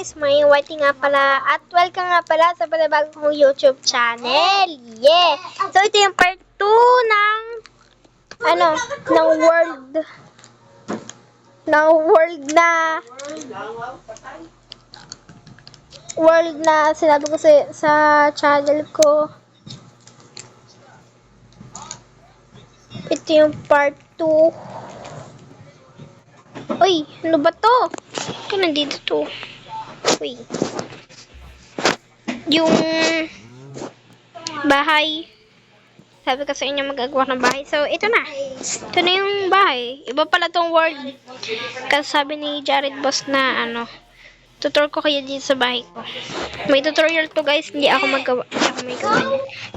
is my whitey nga pala. At welcome nga pala sa panibagong kong YouTube channel. Yeah! So, ito yung part 2 ng world na sinabi ko sa channel ko. Ito yung part 2. Uy, ano ba to? Ito nandito to. Uy. Yung bahay. Sabi ko sa inyo magagawa ng bahay. So, ito na. Ito na yung bahay. Iba pala tong world. Kasi sabi ni Jared Boss na tutor ko kayo dito sa bahay ko. May tutorial to guys. Hindi ako magawa.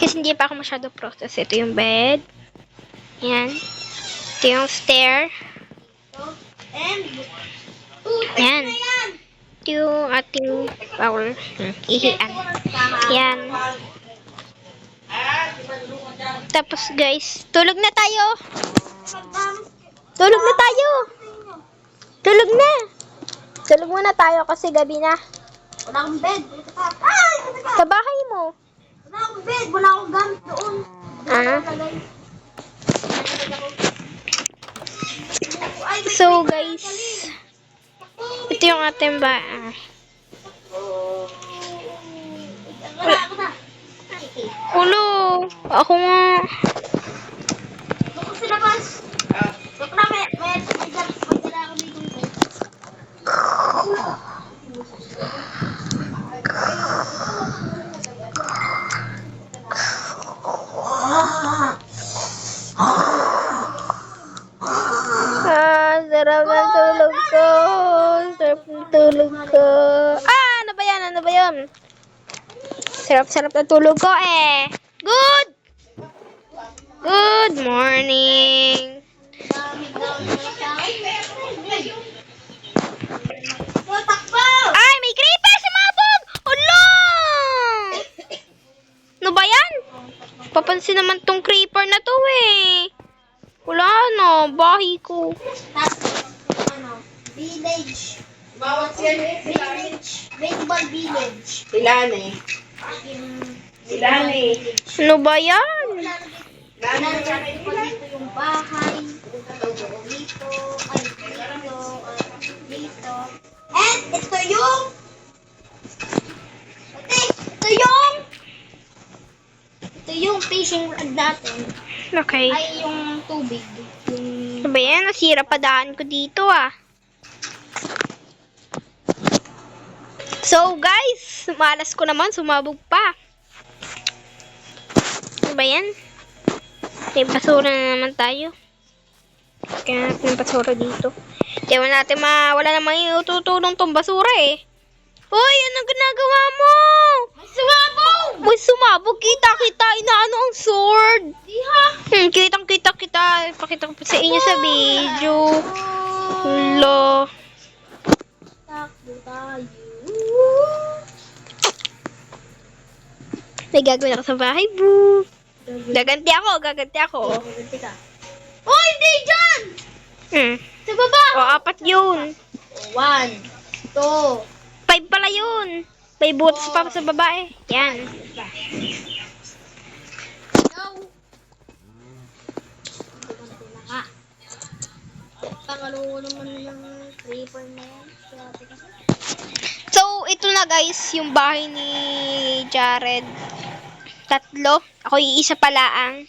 Kasi hindi pa ako masyado process. Ito yung bed. Yan. Ito yung stair. Yan. Ito yung ating bowl. Ihian. Yan. Tapos guys, tulog na tayo. Tulog na tayo. Tulog na. Tulog muna tayo kasi gabi na. Wala akong bed. Sa bahay mo. Wala akong bed. Wala akong gamit doon. So guys, ito yung ating bahay. Ulo, ako nga. Doon sa labas. Doon na may magdala ako dito. Sarap ng tulog ko. Sarap ng tulog ko. Ano ba yan? Ano ba yun? Sarap-sarap ng tulog ko eh. Good morning. Ay, may creeper! Sumabog! Ulo! Ano ba yan? Papansin naman tong creeper na to eh. Wala bahay ko. Village. Bawat yan eh. Village. Baseball village. Ilan eh? Ano ba yan? Lalagyan ko dito yung bahay. Dito. Ay, dito. And ito yung fishing rod natin. Okay. Ay, yung tubig. Ano ba yan? Nasira pa daan ko dito ah. So guys, malas ko naman, sumabog pa. Ano ba yan? May basura na naman tayo. Kaya natin yung basura dito. Wala namang itutulong tong basura eh. Hoy, anong ginagawa mo? May sumabog! Kita! Inaano ang sword? Kitang-kita. Pakita ko pa sa inyo sa video. Hello. Takbo tayo. May gagawin ako sa bahay, boo. Gaganti ako. Ganti ka. Oh, hindi dyan! Sa baba! O, 4 yun. 1, 2, 5 pala yun. May butas pa sa babae. Yan. go! Pangalo naman ng creeper na yan. So, ito na guys, yung bahay ni Jared. 3. Ako iisa pala ang.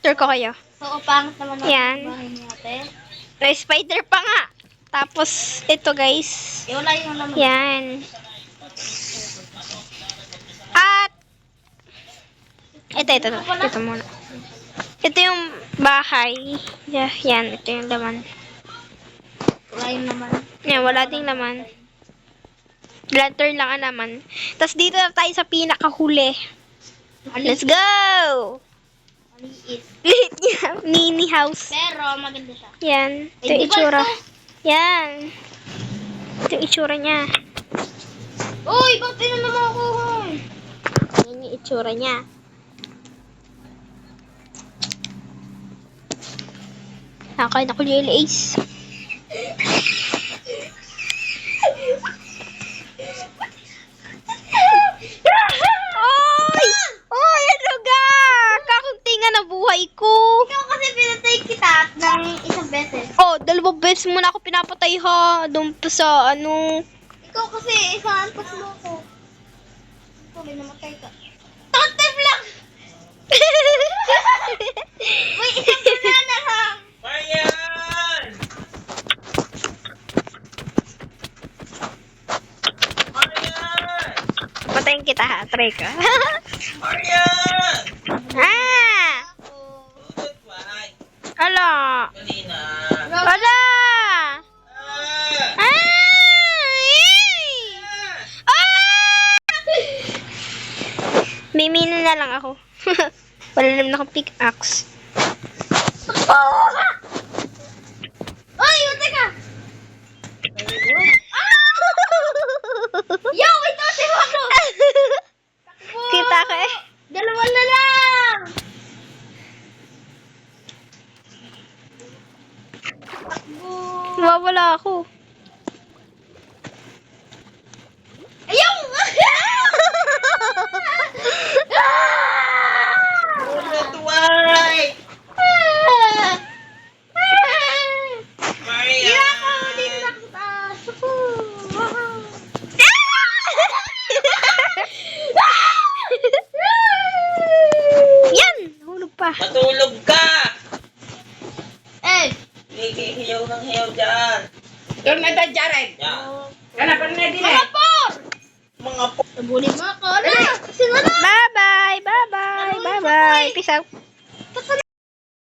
Tour ko kayo. So, pangit naman ang Yan. bahay ni ate. May spider pa nga. Tapos, ito guys. Wala yung naman. Yan. At, ito muna. Ito yung bahay. Yan, ito yung laman. Wala yung naman. Yan, wala ding laman. Lantern lang ang laman. Tapos dito na tayo sa pinakahuli. Let's go! Maliit. Mini house. Pero, maganda siya. Yan. Ito yung itsura. Yan. Ito yung itsura niya. Uy, ba't pinunod mo ako? Yan yung itsura niya. Nakain ako yung ace. times muna ako pinapatay ha. Doon pa sa ano. Ikaw kasi, isaan pas mo ko. Tuloy namatay ka. Totem lang! Uy, isang banana lang! Marian! Marian! Patayin kita ha. Try ka. Marian! Ah! Udot why? Ala! Kanina. Ala! Ah! Ay! Ah! Mimina na lang ako. Wala naman akong pickaxe. Uy, utay ka! Yo, may totem ako! Kita ka eh. Dalawa na lang! Takbo! Nawawala ako. Ayaw! Udot why? Marian! Iya ako! Dito na ako sa taas! Yan! Nahulog pa. Matulog ka! Eh! Hiyaw ng hiyaw dyan. Doon na tayo, Jared. Yan. Hanapan na din Mga eh. por! Mga po. Nabuli mo ako! Ala! Sino na? Bye-bye! Bye-bye! Bye-bye! Peace out.